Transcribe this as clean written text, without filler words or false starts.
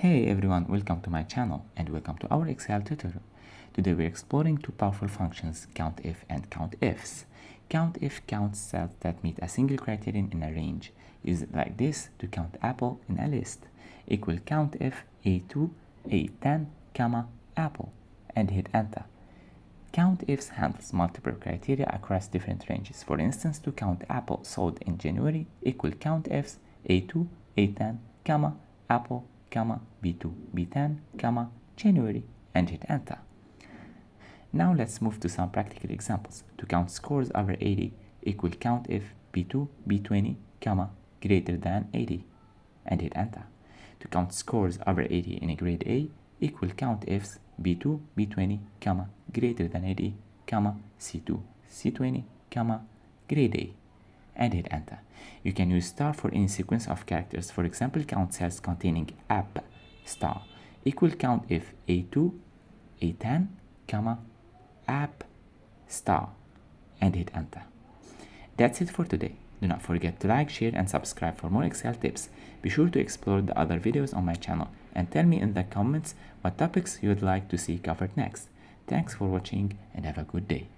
Hey everyone, welcome to my channel and welcome to our Excel tutorial. Today we're exploring two powerful functions, COUNTIF and COUNTIFs. COUNTIF counts cells that meet a single criterion in a range. Use it like this to count apple in a list. Equal COUNTIF A2, A10, comma, apple, and hit enter. COUNTIFs handles multiple criteria across different ranges. For instance, to count apple sold in January, equal COUNTIFs A2, A10, comma, apple, comma, B2, B10, comma, January, and hit enter. Now let's move to some practical examples. To count scores over 80, equal COUNTIF B2, B20, comma, greater than 80, and hit enter. To count scores over 80 in a grade A, equal COUNTIFs B2, B20, comma, greater than 80, comma, C2, C20, comma, grade A, and hit enter. You can use star for any sequence of characters. For example, count cells containing app star equal COUNTIF A2, A10, comma, app star, and hit enter. That's it for today. Do not forget to like, share, and subscribe for more Excel tips. Be sure to explore the other videos on my channel and tell me in the comments what topics you would like to see covered next. Thanks for watching and have a good day.